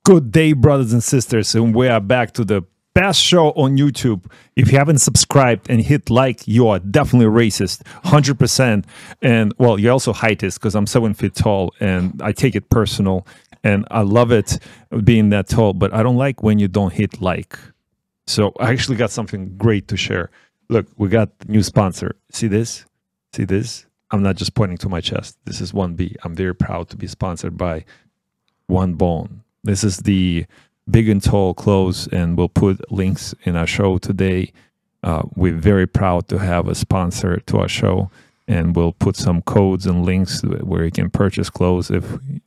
Good day, brothers and sisters, and we are back to the best show on YouTube. If you haven't subscribed and hit like, you are definitely racist, 100%. And well, you're also heightist because I'm 7 feet tall, and I take it personal, and I love it being that tall. But I don't like when you don't hit like. So I actually got something great to share. Look, we got a new sponsor. See this? See this? I'm not just pointing to my chest. This is 1B. I'm very proud to be sponsored by One Bone. This is the Big and Tall clothes, and we'll put links in our show today. We're very proud to have a sponsor to our show, and we'll put some codes and links where you can purchase clothes. If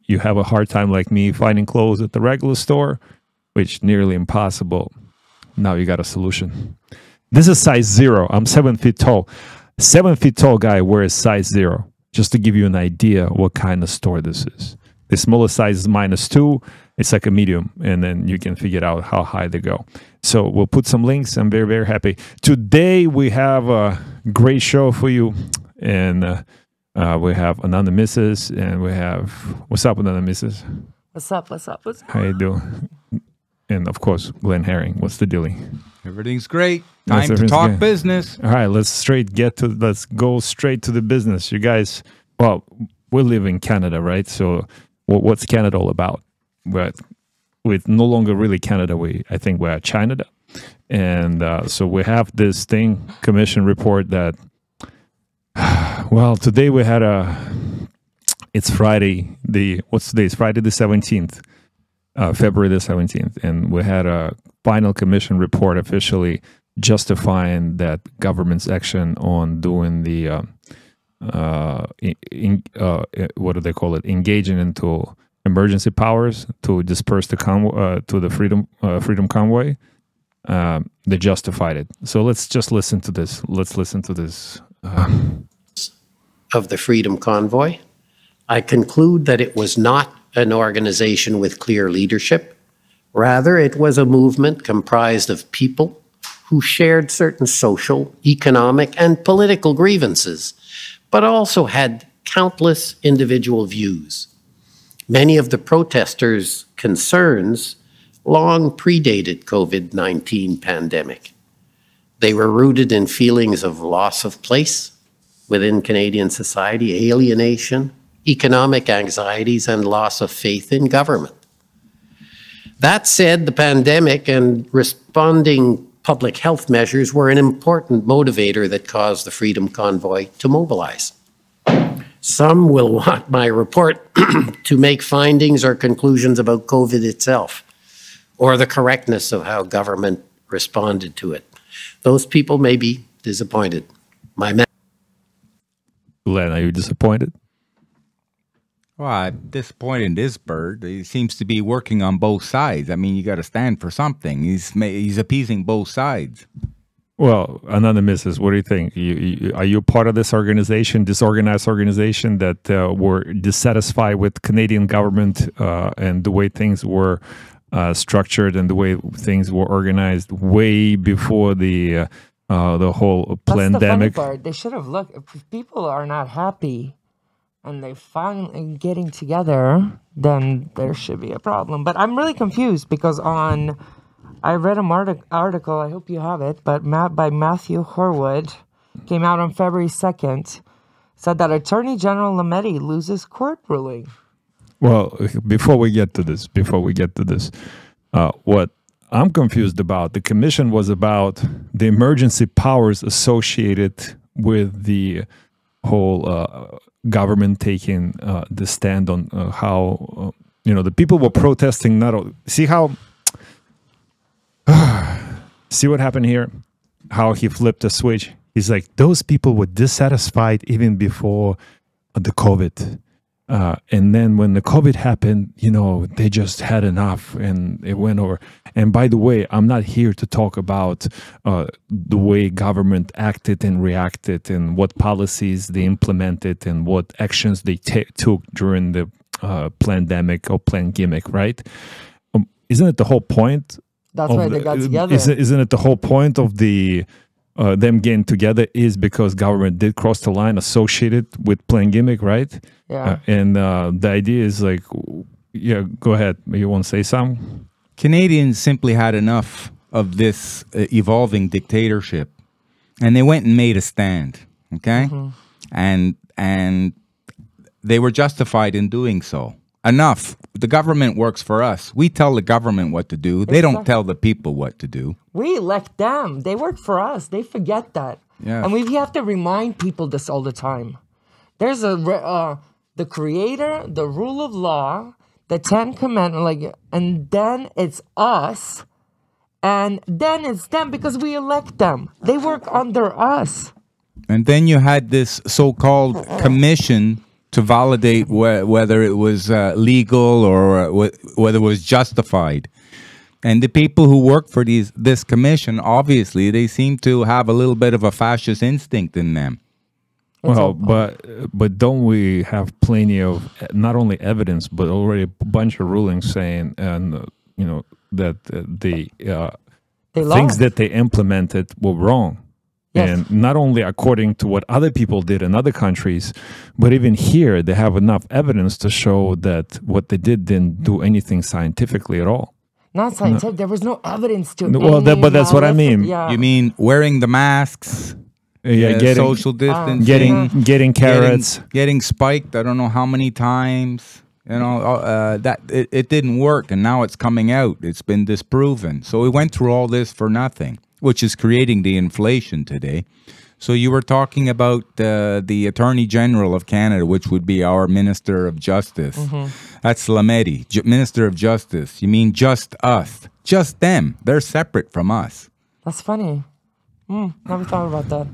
you have a hard time like me finding clothes at the regular store, which nearly impossible, now you got a solution. This is size 0. I'm 7 feet tall. 7 feet tall guy wears size 0, just to give you an idea what kind of store this is. The smallest size is -2. It's like a medium, and then you can figure out how high they go. So we'll put some links. I'm very, very happy. Today we have a great show for you, and we have Anonymisses, and we have... What's up, Anonymisses? What's up, what's up, what's up? How you doing? And of course, Glenn Herring. What's the dealie? Everything's great. Time to talk business. All right, let's go straight to the business. You guys, well, we live in Canada, right? So what's Canada all about? But with no longer really Canada, I think we're Chinada. And so we have this commission report that, well, today we had it's Friday, what's today? It's Friday the 17th, February the 17th. And we had a final commission report officially justifying that government's action on doing the, what do they call it? Engaging into emergency powers to disperse the freedom convoy. They justified it. So let's just listen to this. Let's listen to this. Of the freedom convoy, I conclude that it was not an organization with clear leadership. Rather, it was a movement comprised of people who shared certain social, economic, and political grievances, but also had countless individual views. Many of the protesters' concerns long predated COVID-19 pandemic. They were rooted in feelings of loss of place within Canadian society, alienation, economic anxieties, and loss of faith in government. That said, the pandemic and responding public health measures were an important motivator that caused the Freedom Convoy to mobilize. Some will want my report to make findings or conclusions about COVID itself, or the correctness of how government responded to it. Those people may be disappointed. Glenn, are you disappointed? Well, I'm disappointed in this bird. He seems to be working on both sides. I mean, you got to stand for something. He's appeasing both sides. Well, Anonymisses, what do you think? Are you part of this organization, this organized organization that were dissatisfied with Canadian government and the way things were structured and the way things were organized way before the whole pandemic? That's the funny part. They should have looked. If people are not happy and they finally getting together, then there should be a problem. But I'm really confused because I read an article, I hope you have it, but by Matthew Horwood, came out on February 2nd, said that Attorney General Lametti loses court ruling. Well, before we get to this, what I'm confused about, the commission was about the emergency powers associated with the whole government taking the stand on how, the people were protesting, see what happened here? How he flipped a switch. He's like, those people were dissatisfied even before the COVID. And then when the COVID happened, they just had enough and it went over. And by the way, I'm not here to talk about the way government acted and reacted and what policies they implemented and what actions they took during the pandemic or pandemic, right? Isn't it the whole point? That's why they got together. Isn't it the whole point of the them getting together is because government did cross the line associated with playing gimmick, right? Yeah. And the idea is like, yeah, go ahead. You want to say something? Canadians simply had enough of this evolving dictatorship, and they went and made a stand. Okay, and they were justified in doing so. Enough. The government works for us. We tell the government what to do. They don't tell the people what to do. We elect them. They work for us. They forget that. Yeah. And we have to remind people this all the time. There's the creator, the rule of law, the 10 Commandments, and then it's us, and then it's them because we elect them. They work under us. And then you had this so-called commission to validate whether it was legal or whether it was justified. And the people who work for this commission, obviously, they seem to have a little bit of a fascist instinct in them. Well, but don't we have plenty of not only evidence but already a bunch of rulings saying, and that the things that they implemented were wrong. Yes. And not only according to what other people did in other countries, but even here, they have enough evidence to show that what they did didn't do anything scientifically at all. Not scientific. No. There was no evidence to it. Well, but that's what I mean. Yeah. You mean wearing the masks? Getting social distance, getting carrots, getting spiked. I don't know how many times. That it didn't work, and now it's coming out. It's been disproven. So we went through all this for nothing, which is creating the inflation today. So you were talking about the Attorney General of Canada, which would be our Minister of Justice. That's Lametti, Minister of Justice. You mean just us, just them. They're separate from us. That's funny. Never thought about that.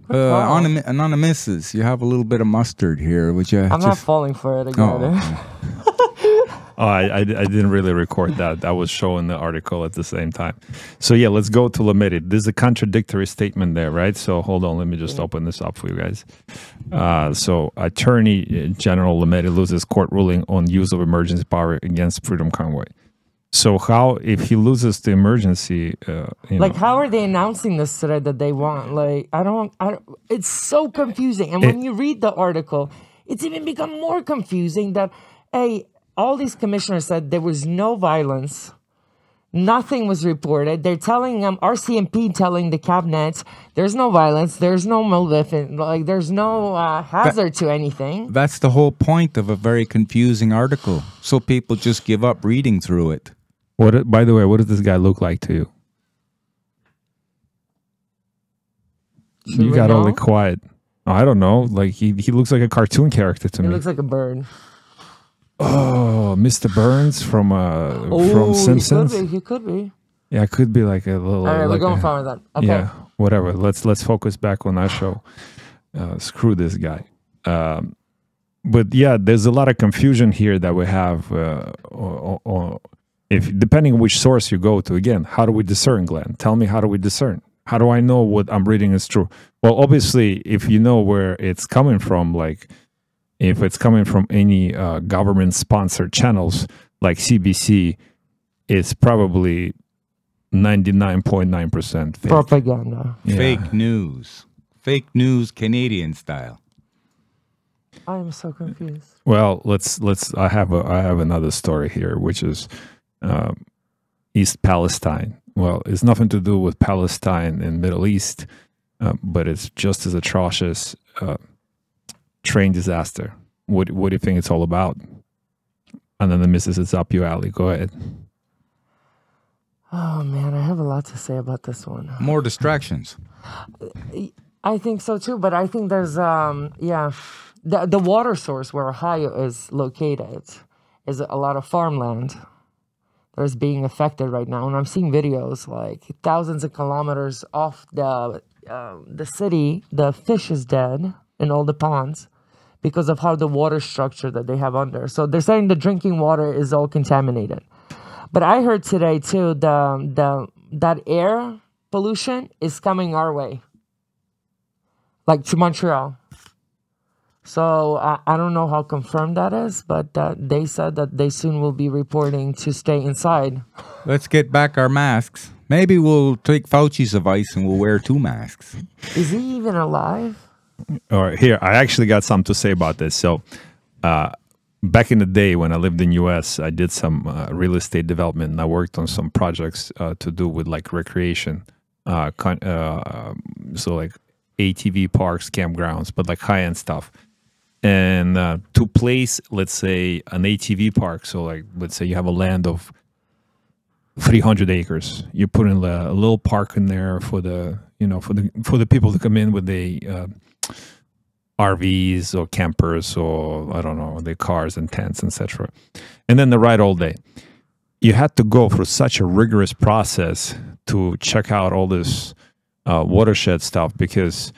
Anonymisses, you have a little bit of mustard here. Would you? I'm not falling for it again. I didn't really record that. I was showing the article at the same time. So yeah, let's go to Lametti. There's a contradictory statement there, right? So hold on, let me just open this up for you guys. So Attorney General Lametti loses court ruling on use of emergency power against Freedom Convoy. So how, if he loses the emergency, how are they announcing this today that they want? I don't, it's so confusing. And when you read the article, it's even become more confusing that, all these commissioners said there was no violence. Nothing was reported. They're telling them, RCMP telling the cabinet, there's no violence, there's no maleficent, there's no hazard to anything. That's the whole point of a very confusing article. So people just give up reading through it. By the way, what does this guy look like to you? You got all quiet. Oh, I don't know. He looks like a cartoon character to me. He looks like a bird. Oh, Mr. Burns from Simpsons. He could be. Yeah, it could be like a little. All right, we're going forward with that. Okay. Yeah, whatever. Let's focus back on our show. Screw this guy. But yeah, there's a lot of confusion here that we have. If depending on which source you go to, again, how do we discern, Glenn? Tell me, how do we discern? How do I know what I'm reading is true? Well, obviously, if you know where it's coming from, if it's coming from any government-sponsored channels like CBC, it's probably 99.9% fake. Propaganda. Yeah. Fake news. Fake news Canadian style. I am so confused. Well, I have another story here, which is East Palestine. Well, it's nothing to do with Palestine and Middle East, but it's just as atrocious. Train disaster. What do you think it's all about? Anonymisses, it's up your alley. Go ahead. Oh man, I have a lot to say about this one. More distractions. I think so too, but I think there's the water source where Ohio is located is a lot of farmland that is being affected right now, and I'm seeing videos thousands of kilometers off the city. The fish is dead in all the ponds because of how the water structure that they have under. So they're saying the drinking water is all contaminated. But I heard today too that air pollution is coming our way, to Montreal. So I don't know how confirmed that is, but they said that they soon will be reporting to stay inside. Let's get back our masks. Maybe we'll take Fauci's advice and we'll wear 2 masks. Is he even alive? All right, here, I actually got something to say about this. So back in the day when I lived in US, I did some real estate development, and I worked on some projects to do with like recreation, so like ATV parks, campgrounds, but like high end stuff. And to place, let's say, an ATV park, so like let's say you have a land of 300 acres, you put in a little park in there for the for the people to come in with the RVs or campers or I don't know, the cars and tents, etc. And then they ride all day. You had to go through such a rigorous process to check out all this watershed stuff, because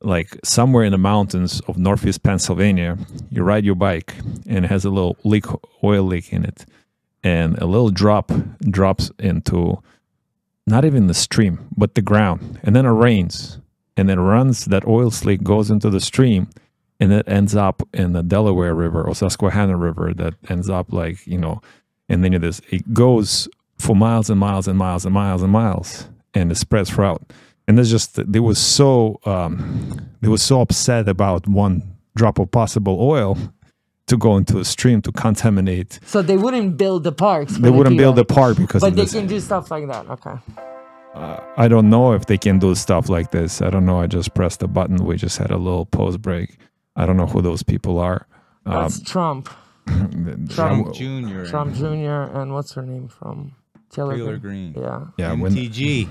like somewhere in the mountains of Northeast Pennsylvania, you ride your bike and it has a little oil leak in it, and a little drops into not even the stream, but the ground. And then it rains, and then runs, that oil slick goes into the stream, and it ends up in the Delaware River or Susquehanna River that ends up like, and then it goes for miles and miles and miles and miles and miles, and it spreads throughout. And it's just, they were so upset about one drop of possible oil to go into a stream to contaminate. So they wouldn't build the parks. They wouldn't build the park because but of they this. can do stuff like that. Okay. I don't know if they can do stuff like this. I don't know. I just pressed a button. We just had a little pause break. I don't know who those people are. That's Trump. Trump Jr. Trump Jr. and what's her name from Taylor Green. Yeah. Yeah, MTG.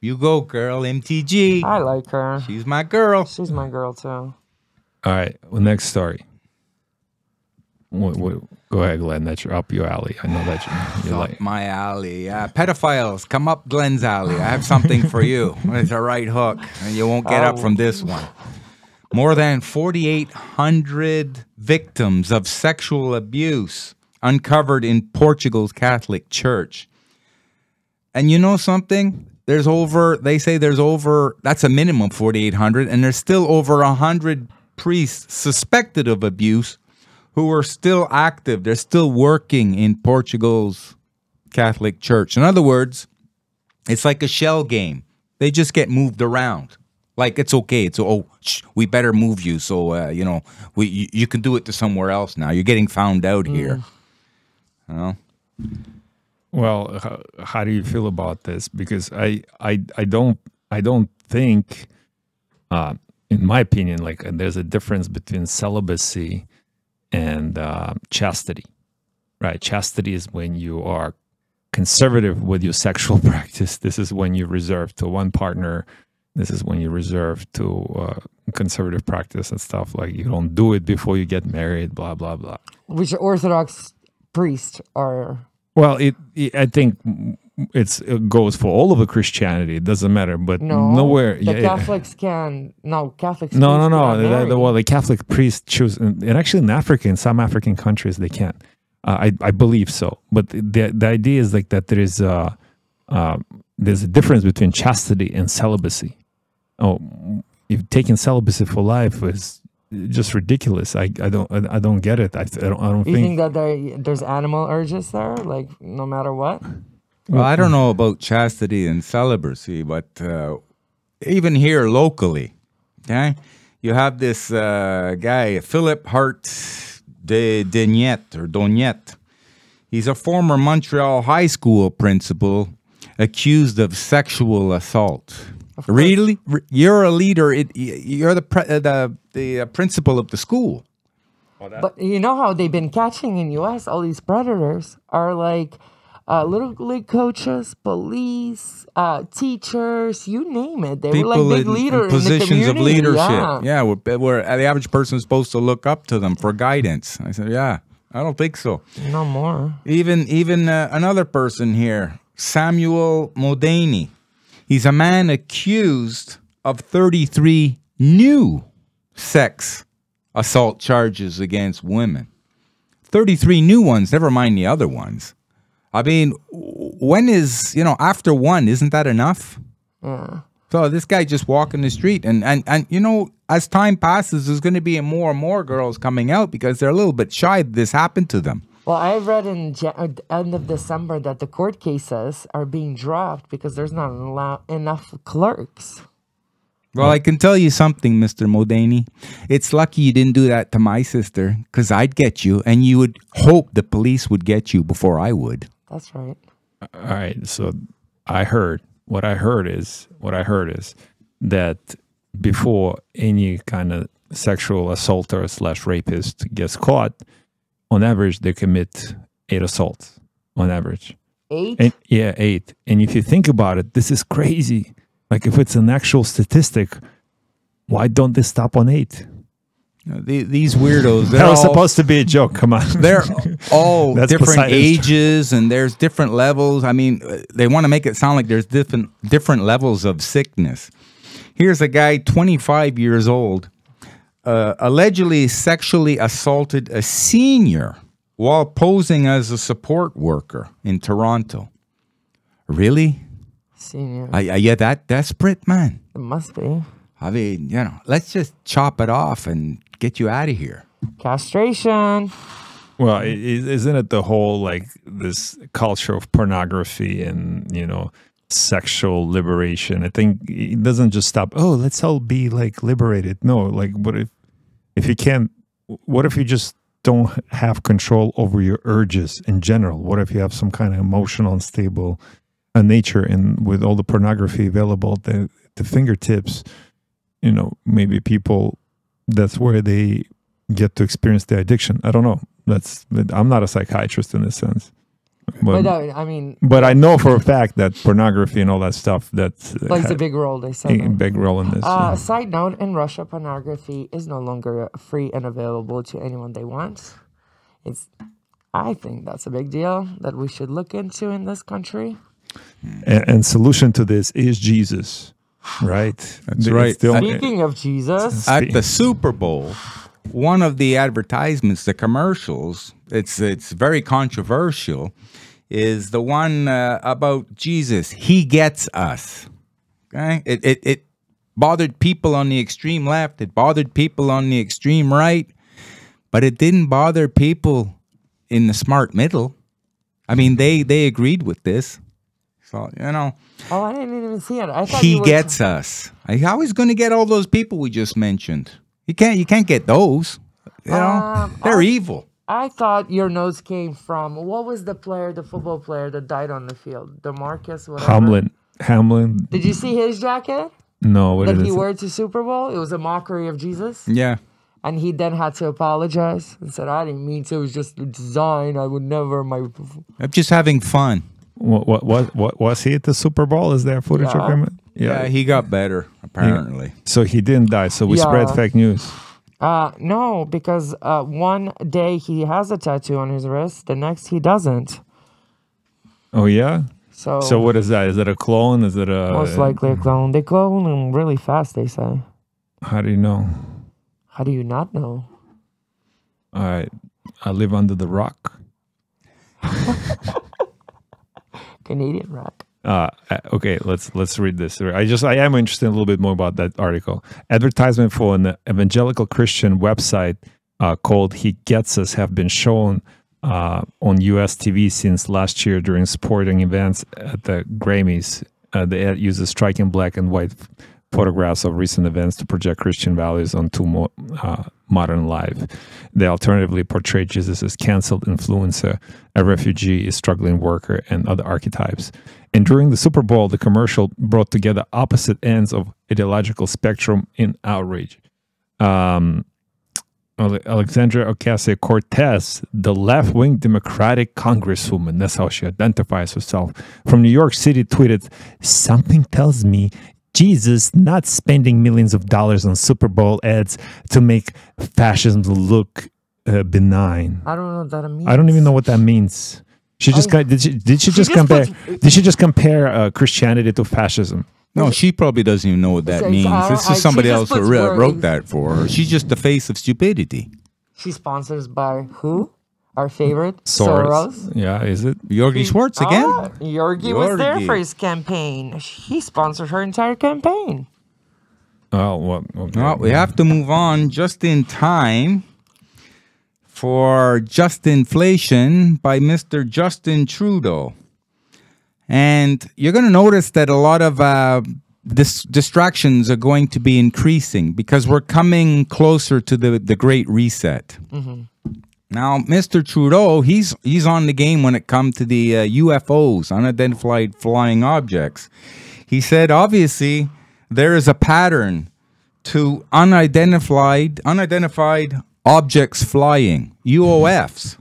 You go, girl. MTG. I like her. She's my girl. She's my girl too. All right. Well, next story. Go ahead, Glenn. That's up your alley. I know that you like. Up my alley. Pedophiles, come up Glenn's alley. I have something for you. It's a right hook, and you won't get up from this one. More than 4,800 victims of sexual abuse uncovered in Portugal's Catholic Church. And you know something? That's a minimum 4,800, and there's still over 100 priests suspected of abuse who are still active. They're still working in Portugal's Catholic Church. In other words, it's like a shell game. They just get moved around. Like, it's okay. We better move you. So, you can do it to somewhere else now. You're getting found out here. You know? Well, how do you feel about this? Because I don't think, in my opinion, like there's a difference between celibacy and chastity, right? Chastity is when you are conservative with your sexual practice. This is when you reserve to one partner. This is when you reserve to conservative practice and stuff. Like you don't do it before you get married, blah, blah, blah. Which Orthodox priests are... Well, I think it goes for all of the Christianity. It doesn't matter, but nowhere. Catholics can. No, Catholics. No. The Catholic priests choose, and actually in some African countries they can. I believe so. But the idea is like that there's a difference between chastity and celibacy. Oh, if taking celibacy for life is just ridiculous. I don't get it. I don't You think that there's animal urges there, like no matter what? Well, I don't know about chastity and celibacy, but even here locally, okay, you have this guy, Philip Hart Doniette. He's a former Montreal high school principal accused of sexual assault. Really? You're a leader. You're the principal of the school. But you know how they've been catching in U.S. all these predators are like little league coaches, police, teachers, you name it. They People were like big leaders in positions in the of community. leadership. Yeah, where the average person is supposed to look up to them for guidance. I said, yeah, I don't think so. No more. Even another person here, Samuel Modani. He's a man accused of 33 new sex assault charges against women. 33 new ones, never mind the other ones. I mean, after one, isn't that enough? Yeah. So this guy just walking the street, and as time passes, there's going to be more and more girls coming out because they're a little bit shy that this happened to them. Well, I read in end of December that the court cases are being dropped because there's not enough clerks. Well, I can tell you something, Mr. Modani. It's lucky you didn't do that to my sister, because I'd get you, and you would hope the police would get you before I would. That's right. All right. So what I heard is that before any kind of sexual assaulter / rapist gets caught, on average, they commit 8 assaults on average. 8? And, yeah, 8. And if you think about it, this is crazy. Like if it's an actual statistic, why don't they stop on 8? These weirdos, That was supposed to be a joke. Come on. they're all That's different beside us. ages, and there's different levels. I mean, they want to make it sound like there's different levels of sickness. Here's a guy, 25 years old, allegedly sexually assaulted a senior while posing as a support worker in Toronto. Really? Senior. Are you that desperate, man? It must be. I mean, let's just chop it off and get you out of here. Castration. Well, isn't it the whole like this culture of pornography and sexual liberation? I think it doesn't just stop. Oh, let's all be like liberated. No, like what if you can't? What if you just don't have control over your urges in general? What if you have some kind of emotional unstable nature, and with all the pornography available at the fingertips, maybe people, that's where they get to experience the addiction. I don't know. I'm not a psychiatrist in this sense. But I know for a fact that pornography and all that stuff plays a big role. They say a big role in this. Side note: in Russia, pornography is no longer free and available to anyone they want. I think that's a big deal that we should look into in this country. And solution to this is Jesus, right? That's right. Speaking of Jesus, at the Super Bowl, one of the advertisements, the commercials, it's very controversial, is the one about Jesus. He gets us. Okay, it bothered people on the extreme left. It bothered people on the extreme right, but it didn't bother people in the smart middle. I mean, they agreed with this. So, Oh, I didn't even see it. I thought he gets us. How is going to get all those people we just mentioned? You can't get those. They're evil. I thought your notes came from, what was the football player that died on the field? DeMarcus, whatever. Hamlin. Did you see his jacket? No, what that is he it? wore to Super Bowl? It was a mockery of Jesus. Yeah. And he then had to apologize and said, I didn't mean to. It was just a design. I would never. I'm just having fun. What was he at the Super Bowl? Is there footage of him? Yeah, he got better, apparently. So he didn't die. So we spread fake news. No, because one day he has a tattoo on his wrist, the next he doesn't. Oh, yeah? So what is that? Is it a clone? Is it a... Most likely a clone. They clone him really fast, they say. How do you know? How do you not know? All right. I live under the rock. Canadian rock. Okay, let's read this. I am interested a little bit more about that article. Advertisement for an evangelical Christian website called He Gets Us have been shown on U.S. TV since last year during sporting events at the Grammys. The ad uses striking black and white photographs of recent events to project Christian values onto modern life. They alternatively portray Jesus as canceled influencer, a refugee, a struggling worker, and other archetypes. And during the Super Bowl, the commercial brought together opposite ends of ideological spectrum in outrage. Alexandria Ocasio-Cortez, the left-wing Democratic congresswoman, that's how she identifies herself, from New York City tweeted, "Something tells me Jesus not spending millions of dollars on Super Bowl ads to make fascism look benign." I don't know what that means. I don't even know what that means. She just did she just compare Christianity to fascism? No, she probably doesn't even know what that means. This is somebody else who wrote that for her. She's just the face of stupidity. She's sponsored by who? Our favorite? Soros. Yeah, is it? Jorgi Schwartz again? Jorgi was there for his campaign. He sponsored her entire campaign. Oh, well, okay. Well, we have to move on just in time for Just Inflation by Mr. Justin Trudeau. And you're going to notice that a lot of distractions are going to be increasing because we're coming closer to the Great Reset. Now, Mr. Trudeau, he's on the game when it comes to the UFOs, unidentified flying objects. He said, obviously, there is a pattern to unidentified objects flying, UOFs.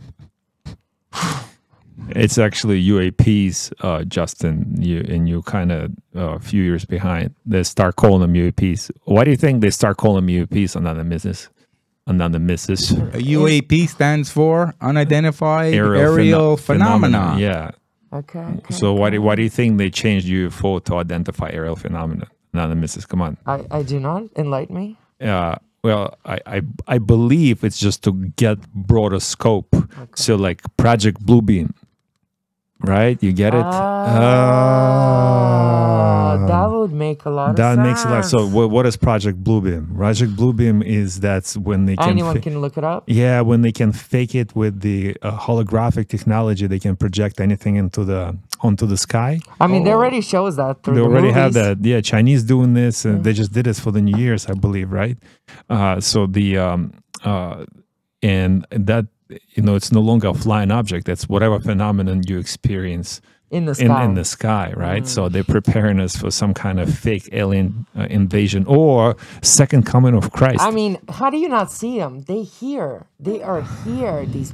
It's actually UAPs, Justin. You kind of a few years behind. They start calling them UAPs. Why do you think they start calling them UAPs? Anonymisses. UAP stands for unidentified aerial phenomena. Yeah. Okay. So why do you think they changed UFO to identify aerial phenomena? Anonymisses. Come on. I do not. Enlighten me. Well, I believe it's just to get broader scope. Okay. So like Project Bluebeam, right? You get it? That would make a lot of sense. That makes a lot. So what is Project Bluebeam? Project Bluebeam is that's when they can... Anyone can look it up? Yeah, when they can fake it with the holographic technology, they can project anything onto the sky. I mean, they already shows that through They the already movies. have that. Yeah, Chinese doing this, and they just did this for the New Year's, I believe, right? So the and that, you know, it's no longer a flying object. That's whatever phenomenon you experience in the sky. In the sky, right? So they're preparing us for some kind of fake alien invasion or second coming of Christ. I mean, how do you not see them? They are here. These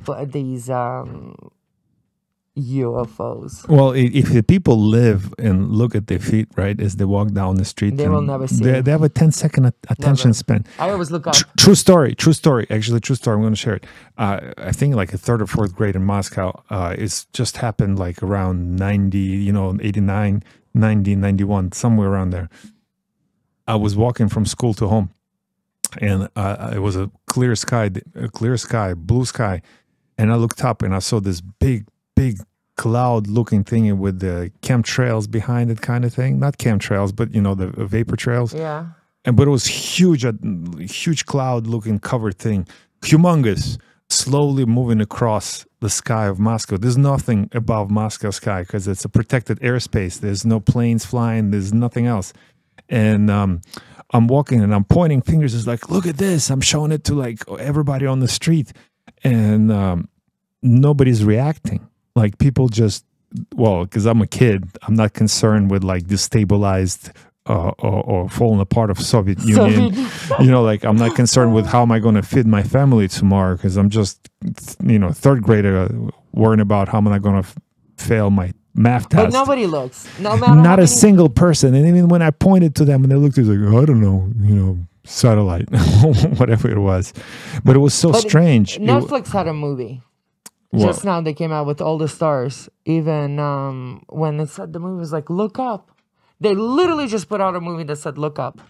UFOs. Well, if the people live and look at their feet, right, as they walk down the street, they will never see they have a 10-second attention span. I always look up. True story. Actually, true story. I'm going to share it. I think like a third or fourth grade in Moscow. It's just happened like around 90, 89, 90, 91, somewhere around there. I was walking from school to home, and it was a clear sky, blue sky, and I looked up and I saw this big cloud-looking thing with the chemtrails behind it, kind of thing. Not chemtrails, but the vapor trails. Yeah. But it was huge, a huge cloud-looking covered thing, humongous, slowly moving across the sky of Moscow. There's nothing above Moscow sky because it's a protected airspace. There's no planes flying. There's nothing else. And I'm walking and I'm pointing fingers. It's like, look at this. I'm showing it to like everybody on the street, and nobody's reacting. Like people just, because I'm a kid, I'm not concerned with like destabilized or falling apart of Soviet Union. Like I'm not concerned with how am I going to feed my family tomorrow because I'm just, third grader worrying about how am I going to fail my math test. But nobody looks. No matter not a single person. And even when I pointed to them and they looked at it, like, I don't know, satellite, whatever it was. But it was so strange. Netflix had a movie. Just now they came out with all the stars. Even when they said the movie was like, look up. They literally just put out a movie that said, look up.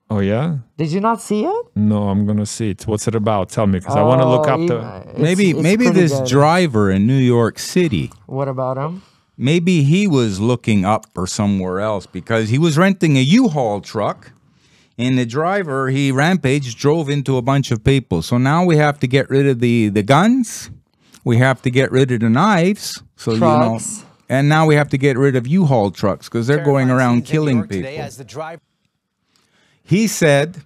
Oh, yeah? Did you not see it? No, I'm going to see it. What's it about? Tell me, because I want to look up Maybe this good. driver in New York City. What about him? Maybe he was looking up or somewhere else because he was renting a U-Haul truck. And the driver, he rampaged, drove into a bunch of people. So now we have to get rid of the guns. We have to get rid of the knives, so trucks. And now we have to get rid of U-Haul trucks because they're going around killing people. He said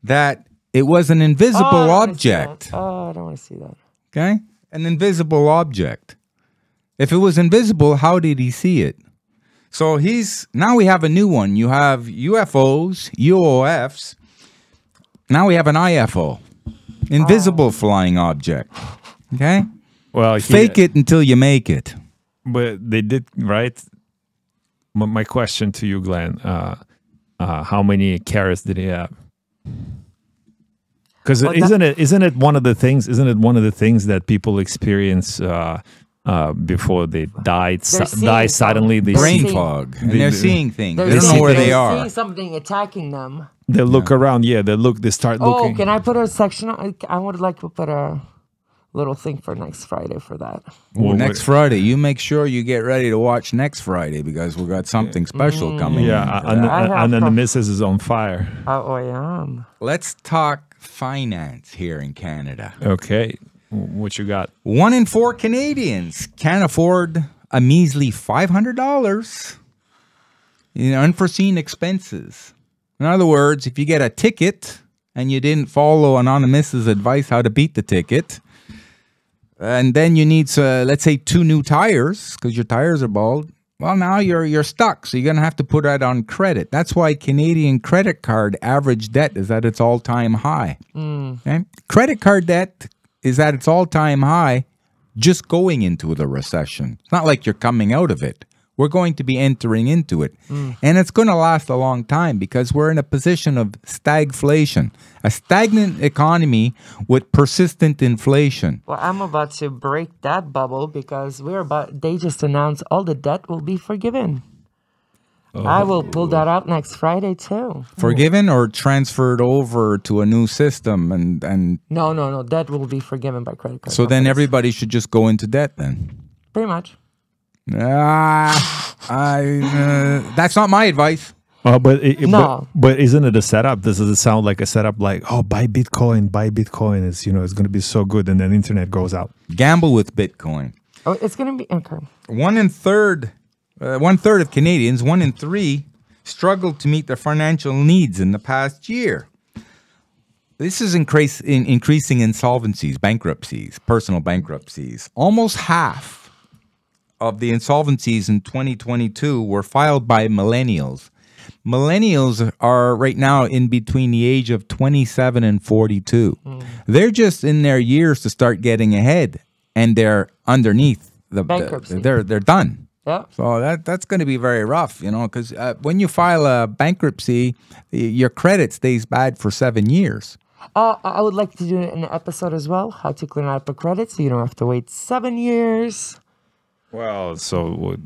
that it was an invisible object. Oh, I don't want to see that. Okay, an invisible object. If it was invisible, how did he see it? So now we have a new one. You have UFOs, UOFs. Now we have an IFO, invisible flying object. Okay. Well, fake it until you make it. But they did, right? My question to you, Glenn, how many carrots did he have? Because isn't it one of the things? Isn't it one of the things that people experience before they die suddenly? They brain see, fog, and they're seeing things. They don't see, know where they are. They're seeing something attacking them. They look around. Yeah, they start looking. Oh, can I put a section? I would like to put a little thing for next Friday for that. Well, next Friday, you make sure you get ready to watch next Friday because we got something special coming. Yeah, and then the missus is on fire. Oh, I am. Let's talk finance here in Canada. Okay, what you got? 1 in 4 Canadians can't afford a measly $500. unforeseen expenses. In other words, if you get a ticket and you didn't follow Anonymisses' advice how to beat the ticket, and then you need, let's say, 2 new tires because your tires are bald, well, now you're stuck. So you're going to have to put that on credit. That's why Canadian credit card average debt is at its all-time high. Okay? Credit card debt is at its all-time high just going into the recession. It's not like you're coming out of it. We're going to be entering into it. And it's going to last a long time because we're in a position of stagflation, a stagnant economy with persistent inflation. Well, I'm about to break that bubble because they just announced all the debt will be forgiven. I will pull that out next Friday too. Forgiven or transferred over to a new system and No. Debt will be forgiven by credit card so then companies. everybody should just go into debt then. Pretty much. That's not my advice. But No. but isn't it a setup? Does it sound like a setup like, oh, buy Bitcoin, it's it's going to be so good, and then internet goes out? Gamble with Bitcoin. Oh, it's going to be okay. One third of Canadians, 1 in 3, struggled to meet their financial needs in the past year. This is increasing insolvencies, bankruptcies, personal bankruptcies. Almost half of the insolvencies in 2022 were filed by millennials. Millennials are right now in between the age of 27 and 42. They're just in their years to start getting ahead, and they're underneath Bankruptcy. They're done. Yeah. So that's going to be very rough, because when you file a bankruptcy, your credit stays bad for 7 years. I would like to do an episode as well, how to clean out the credit so you don't have to wait 7 years. Well, so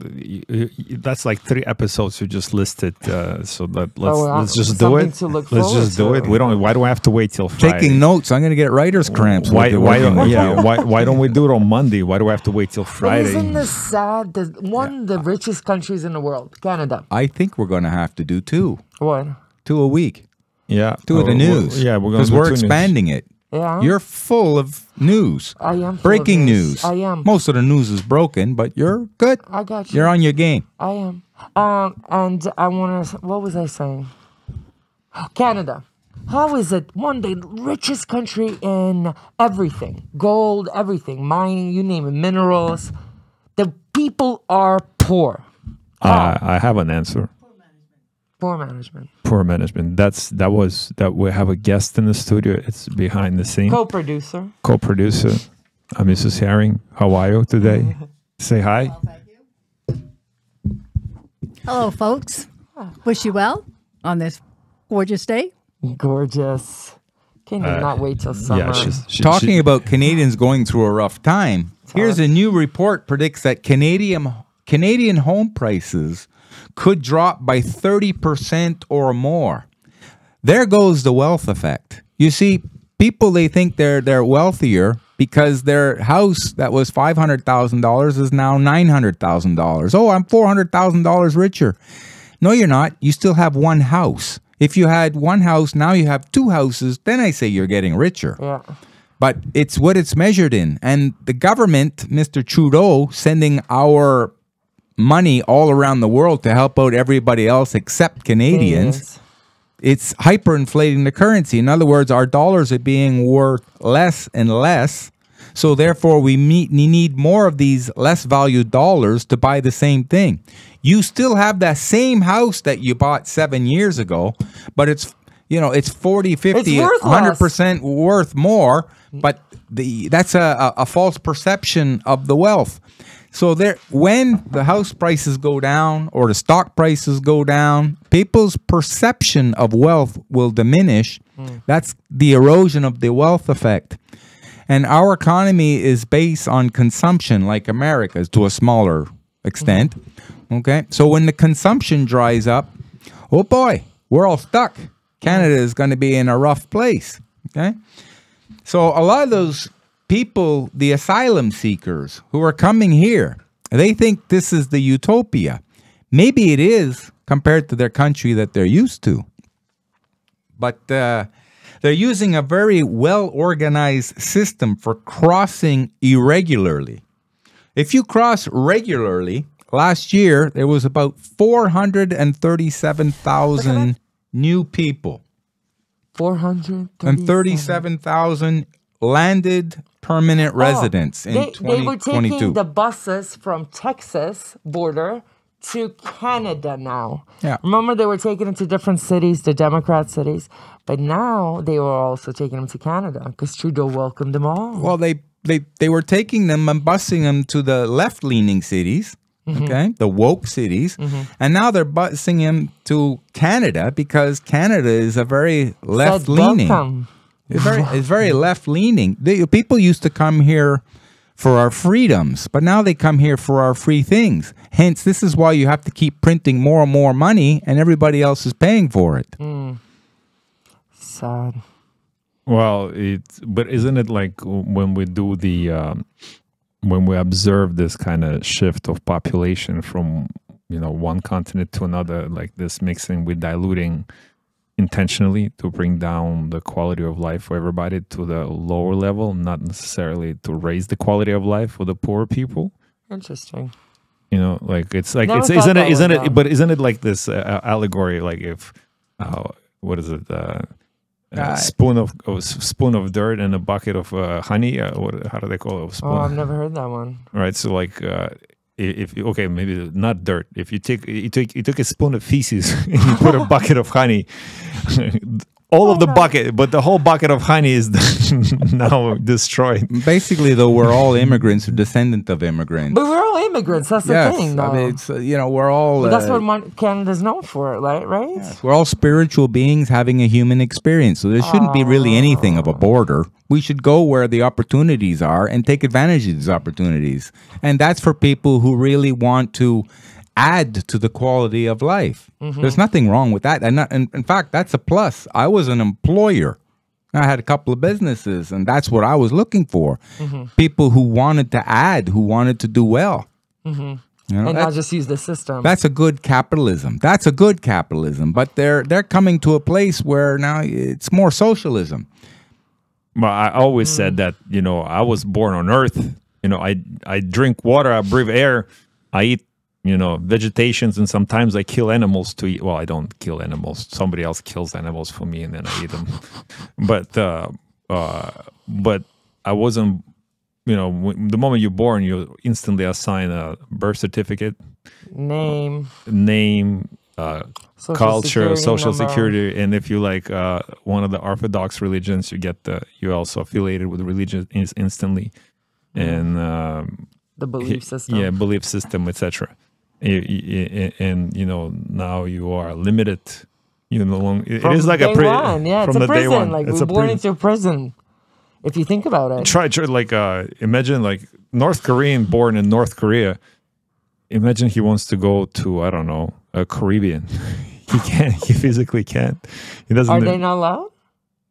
that's like 3 episodes you just listed. So let's just do it. something to look Let's just do forward it. to. We don't. Why do I have to wait till Friday? Taking notes, I'm going to get writer's cramps. Why with working don't? with Yeah. you. Why don't we do it on Monday? Why do I have to wait till But Friday? isn't this sad? The richest countries in the world, Canada. I think we're going to have to do 2 What? a week. Yeah. 2 of the news. Yeah, we're going because to we're expanding it. Yeah. You're full of news. I am full of Breaking news. news. I am. Most of the news is broken, but you're good. I got you. You're on your game. I am. And I want to. What was I saying? Canada. How is it the richest country in everything? Gold, everything, mining, you name it, minerals. The people are poor. I have an answer. Poor management. Poor management. That we have a guest in the studio. It's behind the scene. Co-producer. Co-producer. I'm Mrs. Herring. How are you today? Say hi. Hello, folks. Wish you well on this gorgeous day. Gorgeous. Can you not wait till summer? Yeah, she's Talking about Canadians going through a rough time, here's a new report predicts that Canadian home prices could drop by 30% or more. There goes the wealth effect. You see, people, they think they're wealthier because their house that was $500,000 is now $900,000. Oh, I'm $400,000 richer. No, you're not. You still have one house. If you had one house, now you have 2 houses, then I say you're getting richer. Yeah. But it's what it's measured in. And the government, Mr. Trudeau, sending our money all around the world to help out everybody else except Canadians, it's hyperinflating the currency. In other words, our dollars are being worth less and less. So therefore, we need more of these less valued dollars to buy the same thing. You still have that same house that you bought 7 years ago, but it's 40, 50, It's worth 100% worth more. But that's a false perception of the wealth. So when the house prices go down or the stock prices go down, people's perception of wealth will diminish. That's the erosion of the wealth effect. And our economy is based on consumption, like America's, to a smaller extent. Okay, so when the consumption dries up, oh boy, we're all stuck. Canada is going to be in a rough place. Okay, so a lot of those people, the asylum seekers who are coming here, they think this is the utopia. Maybe it is compared to their country that they're used to. But they're using a very well-organized system for crossing irregularly. If you cross regularly last year there was about 437,000 new people. 437. And 37,000 landed permanent residents in They were 2022. taking the buses from Texas border to Canada now. Yeah. Remember, they were taking them to different cities, the Democrat cities, but now they were also taking them to Canada because Trudeau welcomed them all. Well, they were taking them and busing them to the left-leaning cities, okay, the woke cities, and now they're busing them to Canada because Canada is a very left-leaning. Welcome. It's very left-leaning. People used to come here for our freedoms, but now they come here for our free things. Hence, this is why you have to keep printing more and more money, and everybody else is paying for it. Sad. Well, but isn't it like when we do when we observe this kind of shift of population from one continent to another, like this mixing with diluting intentionally to bring down the quality of life for everybody to the lower level, not necessarily to raise the quality of life for the poor people. Interesting. Like it's like Never it's thought isn't that it isn't was it that. but isn't it like this allegory, like if what is it a spoon of dirt and a bucket of honey, how do they call it? Oh, I've never heard that one. Right, so like if okay, maybe not dirt, if you took a spoon of feces and you put a bucket of honey, all of the bucket, but the whole bucket of honey is now destroyed. Basically, though, we're all immigrants or descendant of immigrants. But we're all immigrants. That's the thing, though. I mean, it's, we're all... But that's what Canada's known for, right? Yes, we're all spiritual beings having a human experience, so there shouldn't be really anything of a border. We should go where the opportunities are and take advantage of these opportunities. And that's for people who really want to add to the quality of life. There's nothing wrong with that. And in fact, that's a plus. I was an employer. I had a couple of businesses, and that's what I was looking for. People who wanted to add, who wanted to do well. And not just use the system. That's a good capitalism. That's a good capitalism. But they're coming to a place where now it's more socialism. Well, I always said that, I was born on Earth. I drink water, I breathe air, I eat, vegetations, and sometimes I kill animals to eat. Well, I don't kill animals. Somebody else kills animals for me, and then I eat them. But I wasn't, the moment you're born, you instantly assign a birth certificate, Name, culture, social number. security, and if you like one of the Orthodox religions, you're also affiliated with the religion instantly, and the belief system. Yeah, belief system, etc. And now you are limited. It is like a prison. Yeah, it's a prison. Like we're born into a prison. If you think about it, try like imagine like North Korean born in North Korea. Imagine he wants to go to, I don't know, a Caribbean. He can't. He physically can't. He doesn't. Are they not allowed?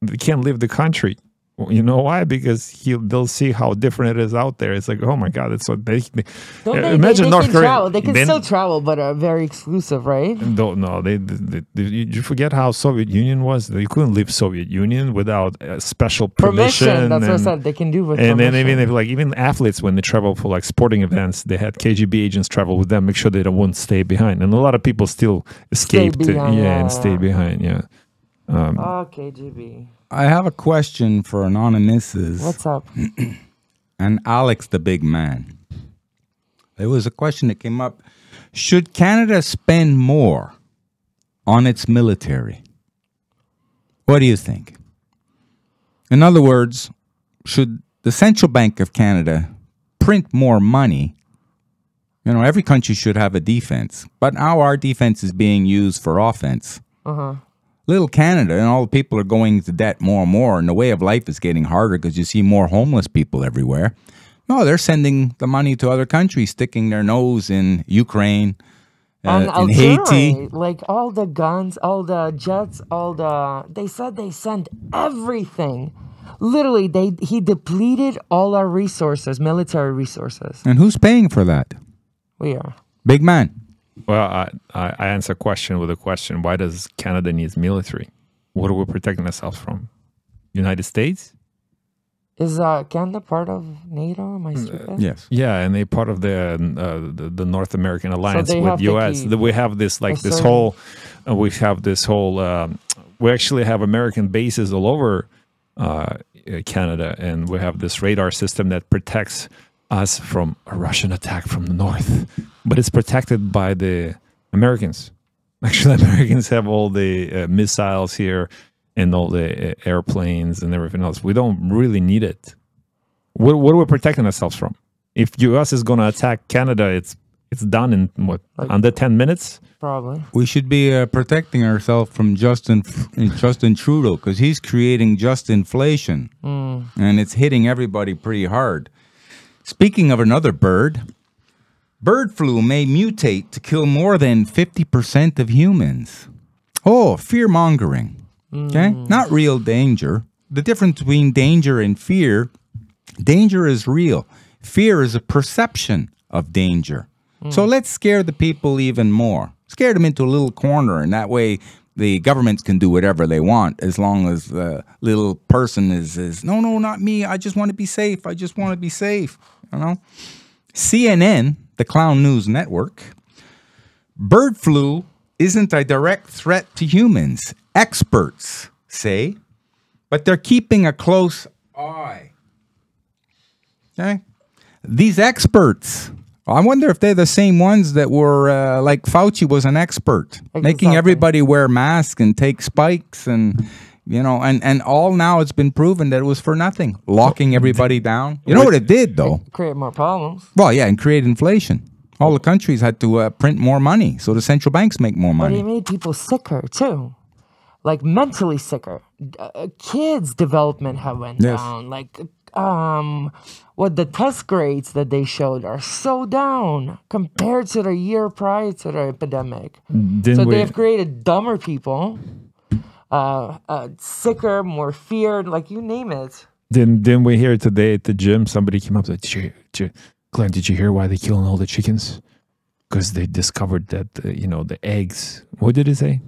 They can't leave the country. Well, you know why? Because they'll see how different it is out there. It's like, oh my God, it's so. Imagine North Korea. They can still travel, but are very exclusive, right? No, you forget how Soviet Union was. You couldn't leave Soviet Union without special permission. That's what I said. They can do with and permission. then even athletes, when they travel for like sporting events, they had KGB agents travel with them, make sure they won't stay behind. And a lot of people still escaped. And stayed behind. Yeah. KGB. I have a question for Anonymisses. What's up? And Alex, the big man. There was a question that came up. Should Canada spend more on its military? What do you think? In other words, should the Central Bank of Canada print more money? Every country should have a defense. But now our defense is being used for offense. Little Canada and all the people are going into debt more and more, and the way of life is getting harder because you see more homeless people everywhere. No, they're sending the money to other countries, sticking their nose in Ukraine, in Haiti. Like all the guns, all the jets, they said they sent everything. Literally, he depleted all our resources, military resources. And who's paying for that? We are. Big man. Well, I answer a question with a question. Why does Canada need military? What are we protecting ourselves from? United States? Is Canada part of NATO? Am I stupid? Yes. Yeah, and they're part of the North American alliance they with have to U.S. keep We have this like this asserting. whole, we have this whole. We actually have American bases all over Canada, and we have this radar system that protects us from a Russian attack from the north. But it's protected by the Americans. Actually, Americans have all the missiles here and all the airplanes and everything else. We don't really need it. What are we protecting ourselves from? If U.S. is going to attack Canada, it's done in what, under 10 minutes? Probably. We should be protecting ourselves from Justin Trudeau, because he's creating just inflation, and it's hitting everybody pretty hard. Speaking of another bird flu may mutate to kill more than 50% of humans. Oh, fear-mongering. Okay? Not real danger. The difference between danger and fear, danger is real. Fear is a perception of danger. So let's scare the people even more. Scare them into a little corner, and that way the governments can do whatever they want, as long as the little person is no, not me. I just want to be safe. I just want to be safe. You know? CNN, the Clown News Network, bird flu isn't a direct threat to humans, experts say, but they're keeping a close eye. Okay? These experts, I wonder if they're the same ones that were, like Fauci was an expert, making everybody wear masks and take spikes and, you know, and all now it's been proven that it was for nothing, locking everybody down. You know what it did, though? Create more problems. Well, yeah, and create inflation. All the countries had to print more money, so the central banks make more But money. it made people sicker, too. Like, mentally sicker. Kids' development have went Yes. down. Like, what the test grades that they showed are so down compared to the year prior to the epidemic. So they've created dumber people, sicker, more feared, like you name it. Didn't we hear today at the gym, somebody came up and said, Glenn, did you hear why they're killing all the chickens? Because they discovered that, the eggs, what did it say?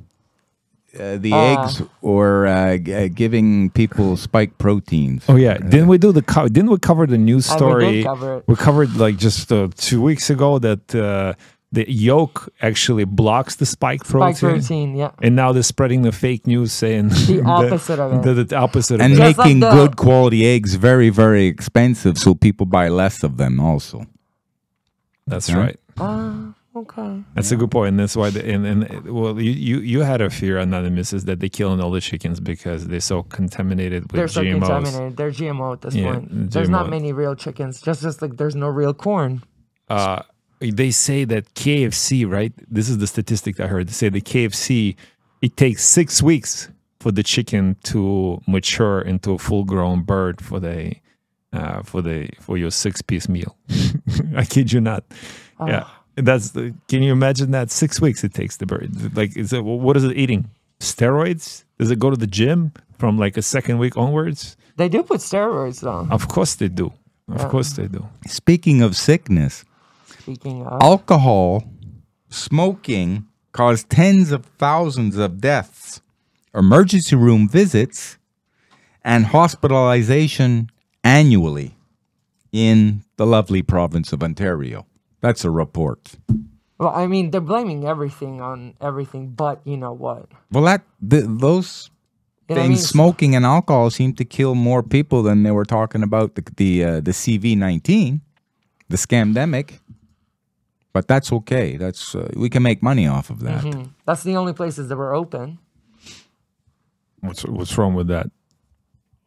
The eggs were giving people spike proteins. Oh yeah, didn't we cover the news story? We did cover it. We covered like just 2 weeks ago that the yolk actually blocks the spike protein. Spike protein, yeah. And now they're spreading the fake news saying The opposite of it. The opposite And of it. Just making like the- good quality eggs very, very expensive, so people buy less of them also. That's Yeah. right. Okay. That's a good point, and that's why. Well, you had a fear, Anonymisses, that they're killing all the chickens because they're so contaminated with They're so GMOs. contaminated. They're GMO at this Yeah, point. There's not GMO. many real chickens. Just like there's no real corn. They say that KFC, right? This is the statistic I heard. They say the KFC, it takes 6 weeks for the chicken to mature into a full-grown bird for your 6-piece meal. I kid you not. Yeah, can you imagine that? 6 weeks it takes the bird. Like, what is it eating? Steroids? Does it go to the gym from like a second week onwards? They do put steroids on. Of course they do. Of course they do. Speaking of sickness, Speaking of, alcohol, smoking cause tens of thousands of deaths, emergency room visits, and hospitalization annually in the lovely province of Ontario. That's a report. well, I mean, they're blaming everything on everything, but you know what? Well, those You know what I things, mean? smoking and alcohol, seem to kill more people than they were talking about the CV-19, the scamdemic. But that's okay. That's we can make money off of that. That's the only places that were open. What's wrong with that?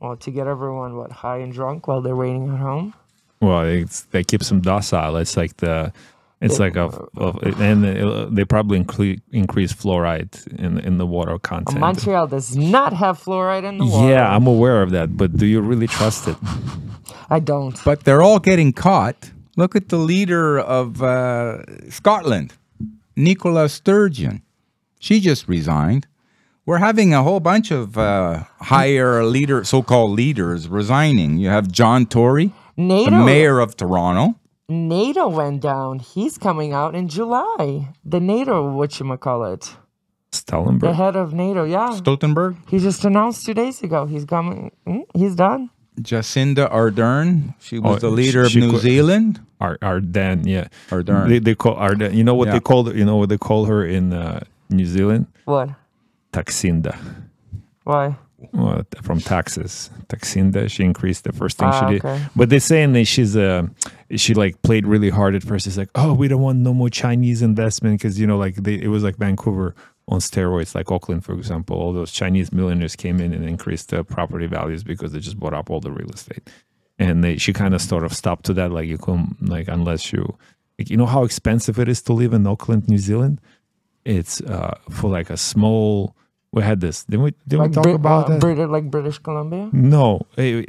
Well, to get everyone high and drunk while they're waiting at home. Well, they keep them docile. It's like they probably increase fluoride in the water content. Montreal does not have fluoride in the water. Yeah, I'm aware of that, but do you really trust it? I don't. But they're all getting caught. Look at the leader of Scotland, Nicola Sturgeon. She just resigned. We're having a whole bunch of higher so-called leaders resigning. You have John Tory, the NATO, mayor of Toronto. NATO went down. He's coming out in July. The NATO, whatchamacallit. The Stellenberg. head of NATO, yeah. Stoltenberg. He just announced 2 days ago. He's coming. He's done. Jacinda Ardern. She was Oh, the leader of she New quit. Zealand. Arden, yeah. Ardern. They call Arden. You know what Yeah. they call? You know what they call her in New Zealand? What? Taxinda. Why? Well, from taxes. Taxinda. She increased the first thing Ah, she did. okay. But they're saying that she like played really hard at first. It's like, oh, we don't want no more Chinese investment because it was like Vancouver on steroids, like Auckland, for example. All those Chinese millionaires came in and increased the property values because they just bought up all the real estate. And she kind of sort of stopped to that, like you come, like unless you know how expensive it is to live in Auckland, New Zealand. It's for like a small. We had this. Didn't we talk about that? Like British Columbia? No, I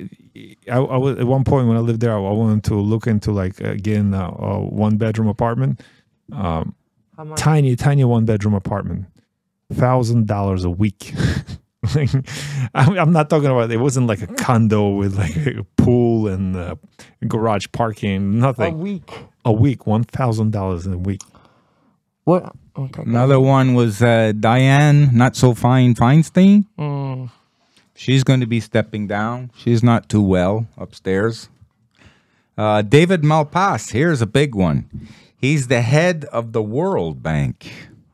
was at one point when I lived there. I wanted to look into like again a 1-bedroom apartment, How much? tiny 1-bedroom apartment, $1,000 a week. Like, I'm not talking about. It wasn't like a condo with like a pool and garage parking. Nothing. A week. A week, $1,000 a week. What? Okay. Another one was Diane, not so fine Feinstein. She's going to be stepping down. She's not too well upstairs. David Malpass, here's a big one. He's the head of the World Bank.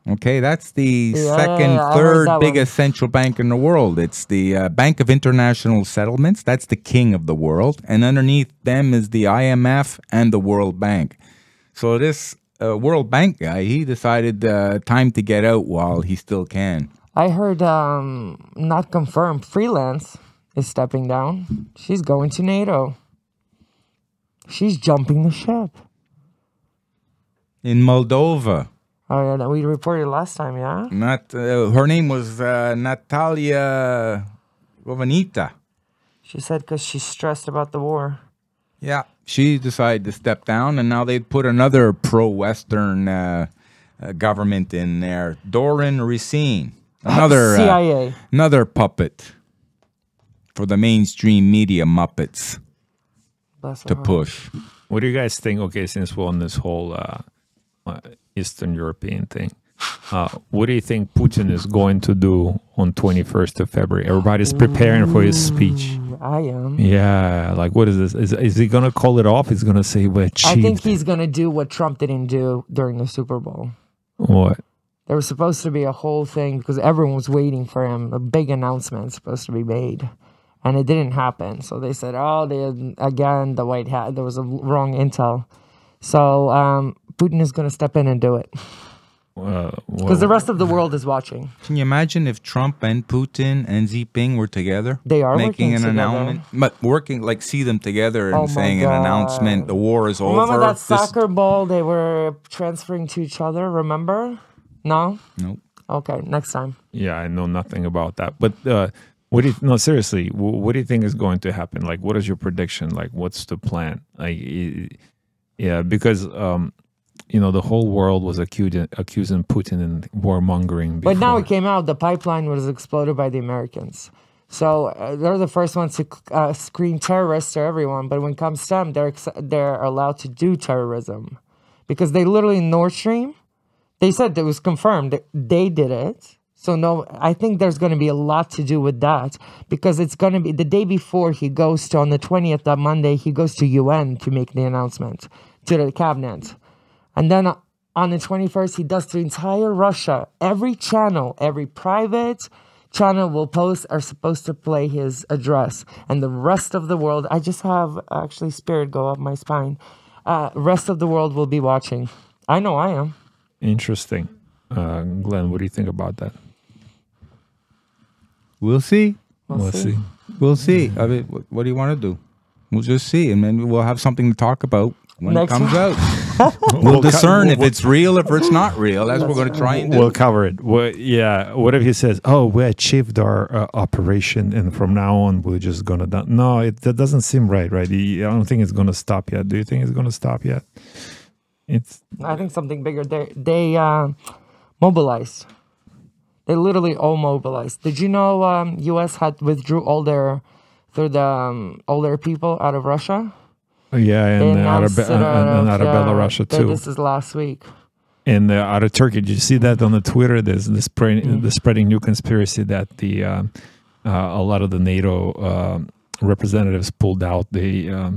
Okay, that's the third biggest central bank in the world. It's the Bank of International Settlements. That's the king of the world. And underneath them is the IMF and the World Bank. So this World Bank guy, he decided time to get out while he still can. I heard, not confirmed, Freelance is stepping down. She's going to NATO. She's jumping the ship. In Moldova. Oh, yeah, that we reported last time, yeah? Not her name was Natalia Rovanita. She said because she's stressed about the war. Yeah, she decided to step down, and now they put another pro-Western government in there. Doran Racine, CIA. another puppet for the mainstream media Muppets Bless her to heart. push. What do you guys think? Okay, since we're on this whole Eastern European thing, what do you think Putin is going to do on 21st of February? Everybody's preparing for his speech. I am. Yeah, like what is this? Is he going to call it off? He's going to say we're cheap. I think he's going to do what Trump didn't do during the Super Bowl. What? There was supposed to be a whole thing because everyone was waiting for him. A big announcement supposed to be made. And it didn't happen. So they said, again, the white hat, there was a wrong intel. So Putin is going to step in and do it. Because the rest of the world is watching. Can you imagine if Trump and Putin and Xi Jinping were together? They are making working an together. announcement, but working like see them together and Oh my saying God. an announcement. The war is over. Remember that This- soccer ball they were transferring to each other? Remember? No? Nope. Okay, next time. Yeah, I know nothing about that. But what do you? No, seriously, what do you think is going to happen? Like, what is your prediction? Like, what's the plan? Like, yeah, because the whole world was accusing Putin and warmongering. But now before. it came out the pipeline was exploded by the Americans. So they're the first ones to scream terrorists to everyone. But when it comes to them, they're allowed to do terrorism. Because they literally, Nord Stream, they said it was confirmed that they did it. So no, I think there's going to be a lot to do with that. Because it's going to be the day before he goes to, on the 20th, that Monday, he goes to UN to make the announcement to the cabinet. And then on the 21st, he does to entire Russia. Every channel, every private channel are supposed to play his address. And the rest of the world, I just have actually spirit go up my spine. Rest of the world will be watching. I know I am. Interesting. Glenn, what do you think about that? We'll see. We'll see. We'll see. I mean, what do you want to do? We'll just see, and then we'll have something to talk about when Next it comes one. out. We'll discern if it's real, if it's not real. That's what we're going to try and do. We'll cover it. Yeah. What if he says, "Oh, we achieved our operation, and from now on, we're just gonna do"? No, that doesn't seem right. Right? I don't think it's gonna stop yet. Do you think it's gonna stop yet? I think something bigger. They mobilized. They literally all mobilized. Did you know U.S. had withdrew all their people out of Russia? Yeah, They and out of announced it Belarus that too. This is last week. And out of Turkey, did you see that on the Twitter? There's the spreading new conspiracy that a lot of the NATO representatives pulled out the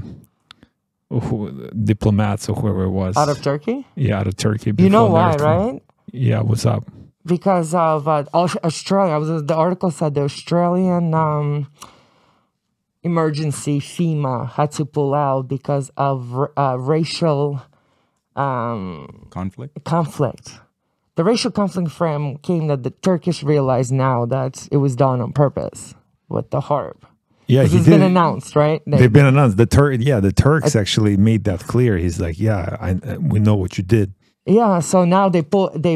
diplomats or whoever it was Out of Turkey? Yeah, out of Turkey. You know before why, their- right? Yeah, what's up? Because of Australia. The article said the Australian emergency FEMA had to pull out because of racial Conflict. conflict. The racial conflict frame came that the Turkish realized now that it was done on purpose with the harp. Yeah, This has been announced, right? They've been announced. The Turks actually made that clear. He's like, yeah, we know what you did. Yeah, so now they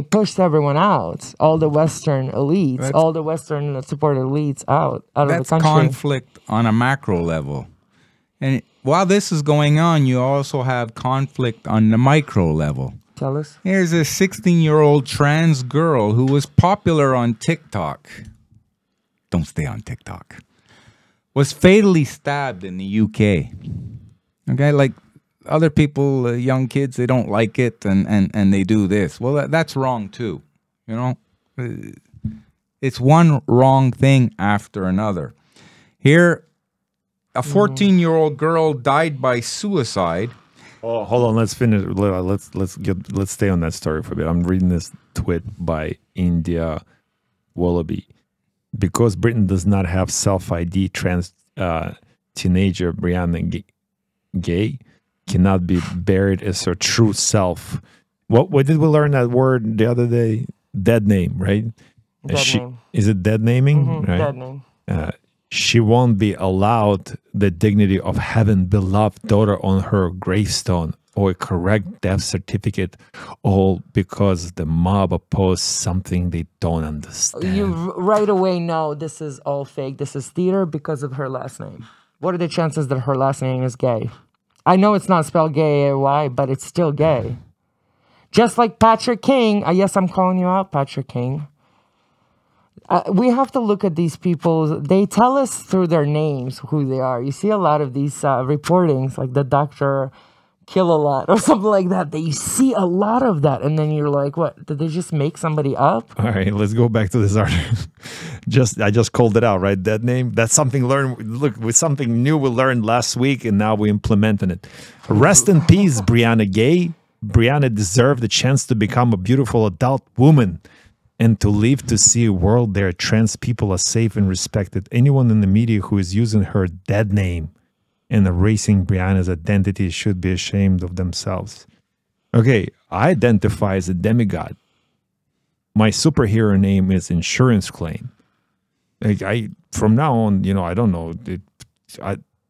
pushed everyone out, all the Western elites, all the Western supported elites out of the That's country. conflict on a macro level. And while this is going on, you also have conflict on the micro level. Tell us. Here's a 16-year-old trans girl who was popular on TikTok. Don't stay on TikTok. Was fatally stabbed in the UK. Okay, like other people, young kids, they don't like it and they do this. Well, that's wrong too. You know, it's one wrong thing after another. Here, a 14-year-old girl died by suicide. Oh, hold on. Let's finish. Let's stay on that story for a bit. I'm reading this tweet by India Wallaby. Because Britain does not have self-ID, trans teenager Brianna Gay cannot be buried as her true self. What did we learn that word the other day? Dead name, right? Dead name. Is it dead naming? Right? Dead name. She won't be allowed the dignity of heaven beloved daughter on her gravestone or a correct death certificate, all because the mob opposed something they don't understand. You right away know this is all fake. This is theater because of her last name. What are the chances that her last name is gay? I know it's not spelled gay-A-Y, but it's still gay. Just like Patrick King. Yes, I'm calling you out, Patrick King. We have to look at these people. They tell us through their names who they are. You see a lot of these reportings, like the Dr. Kill-A-Lot or something like that. You see a lot of that. And then you're like, what? Did they just make somebody up? All right, let's go back to this article. I just called it out, right? Dead name. That's something learned. Look, with something new we learned last week, and now we're implementing it. Rest in peace, Brianna Gay. Brianna deserved the chance to become a beautiful adult woman and to live to see a world there trans people are safe and respected. Anyone in the media who is using her dead name and erasing Brianna's identity should be ashamed of themselves. Okay, I identify as a demigod. My superhero name is Insurance Claim. Like from now on, I don't know.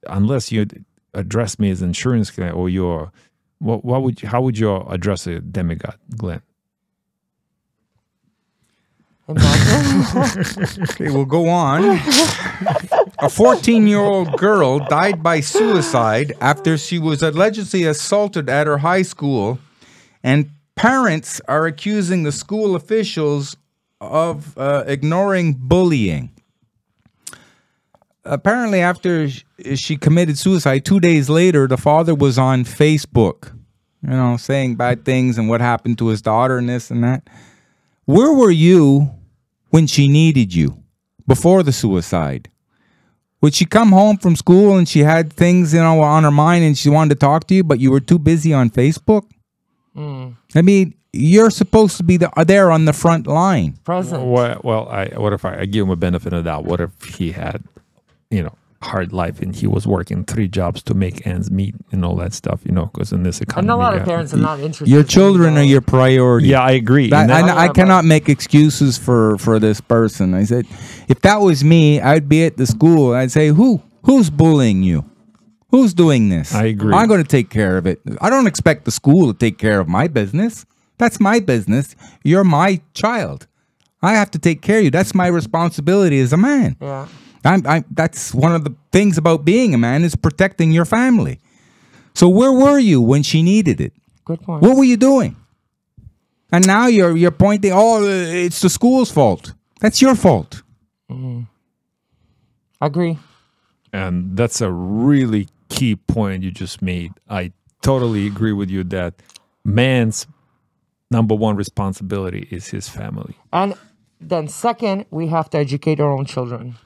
Unless you address me as Insurance Claim or you're, how would you address a demigod, Glenn? Okay, we'll go on. A 14-year-old girl died by suicide after she was allegedly assaulted at her high school, and parents are accusing the school officials of ignoring bullying. Apparently, after she committed suicide, 2 days later, the father was on Facebook, saying bad things and what happened to his daughter and this and that. Where were you when she needed you before the suicide? Would she come home from school and she had things, on her mind and she wanted to talk to you, but you were too busy on Facebook? I mean, you're supposed to be there on the front line. Present. What if I give him a benefit of the doubt? What if he had, hard life and he was working 3 jobs to make ends meet and all that stuff, because in this economy. And a lot of parents are not interested. Your children are your priority. Yeah, I agree. I cannot make excuses for this person. I said, if that was me, I'd be at the school. I'd say, who's bullying you? Who's doing this? I agree. I'm going to take care of it. I don't expect the school to take care of my business. That's my business. You're my child. I have to take care of you. That's my responsibility as a man. Yeah. That's one of the things about being a man is protecting your family. So where were you when she needed it? Good point. What were you doing? And now you're pointing, it's the school's fault. That's your fault. Agree. And that's a really key point you just made. I totally agree with you that man's number one responsibility is his family. And then second, we have to educate our own children.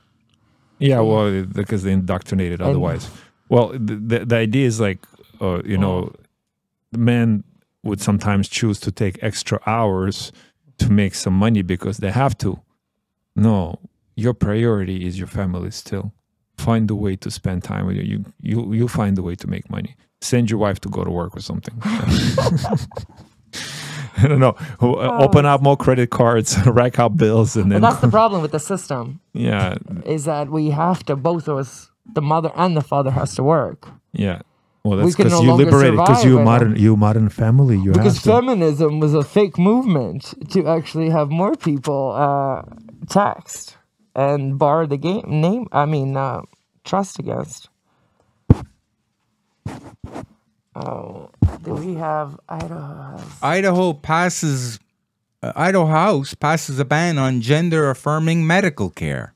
Yeah, well, because they indoctrinated otherwise. Well, the idea is like, you know, men would sometimes choose to take extra hours to make some money because they have to. No, your priority is your family still. Find a way to spend time with you. You find a way to make money. Send your wife to go to work or something. I don't know. Open up more credit cards, rack up bills, and then. But that's the problem with the system. Yeah. Is that we have to, both of us, the mother and the father, has to work. Yeah. Well, that's can because no you longer liberated. Because survive you modern family. You Because have to. feminism was a fake movement to actually have more people taxed and bar the trust against. Oh, do we have Idaho? Idaho House passes a ban on gender affirming medical care.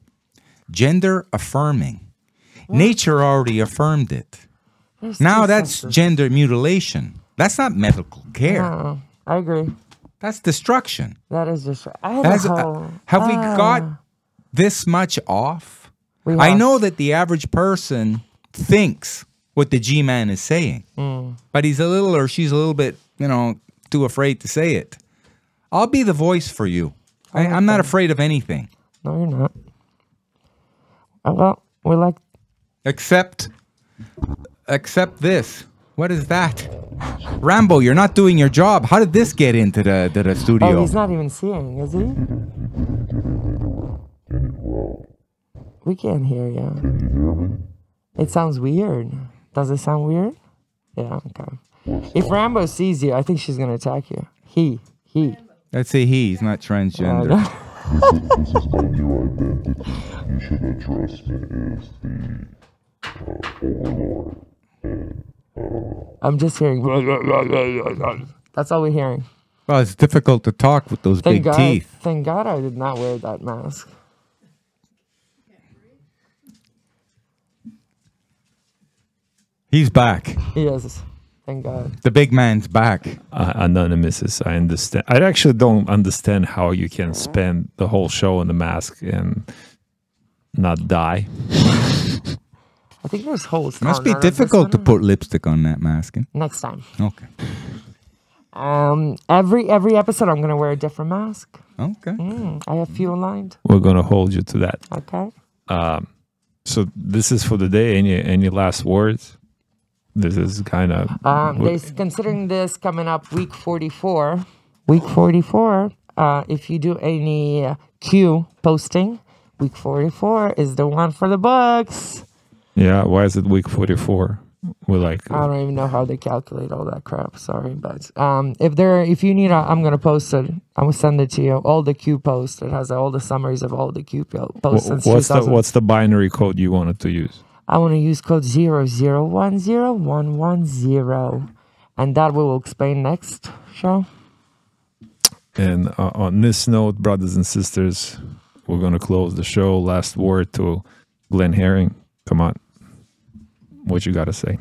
Gender affirming. Nature already affirmed it. Now that's gender mutilation. That's not medical care. No, I agree. That's destruction. That is just Have we got this much off? We I have. know that the average person thinks what the G-man is saying, but he's a little, or she's a little bit, too afraid to say it. I'll be the voice for you. I'm not afraid of anything. No, you're not. Well, we like. Except this. What is that? Rambo, you're not doing your job. How did this get into the studio? Oh, he's not even seeing, is he? We can't hear you. It sounds weird. Does it sound weird? Yeah, okay. If Rambo sees you, I think she's going to attack you. He. Let's say he's not transgender. This is my new identity. You should address me as the overlord. I'm just hearing. That's all we're hearing. Well, it's difficult to talk with those big teeth. Thank God I did not wear that mask. He's back. He is. Thank God. The big man's back. Anonymisses, I understand. I actually don't understand how you can spend the whole show in the mask and not die. I think there's holes. It must be difficult to put lipstick on that mask. Next time. Okay. Every episode I'm gonna wear a different mask. Okay. I have few aligned. We're gonna hold you to that. Okay. So this is for the day. Any last words? This is kind of. Considering this coming up week 44. Week 44. If you do any Q posting, week 44 is the one for the books. Yeah. Why is it week 44? We're like. I don't even know how they calculate all that crap. Sorry, but if you need, I'm gonna post it. I'm gonna send it to you. All the Q posts. It has all the summaries of all the Q posts. What's the binary code you wanted to use? I want to use code 0010110, and that we will explain next show. And on this note, brothers and sisters, we're gonna close the show. Last word to Glenn Herring. Come on. What you got to say?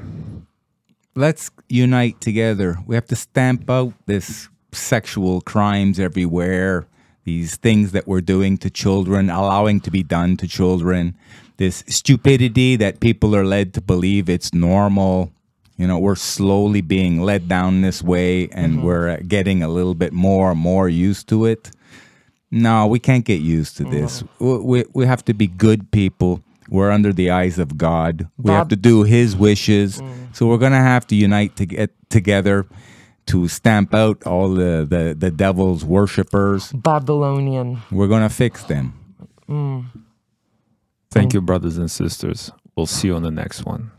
Let's unite together. We have to stamp out this sexual crimes everywhere, these things that we're doing to children, allowing to be done to children, this stupidity that people are led to believe it's normal. We're slowly being led down this way, and we're getting a little bit more and more used to it. No, we can't get used to this. We have to be good people. We're under the eyes of God. We have to do His wishes. So we're going to have to unite to get together to stamp out all the devil's worshipers. Babylonian. We're going to fix them. Thank you, brothers and sisters. We'll see you on the next one.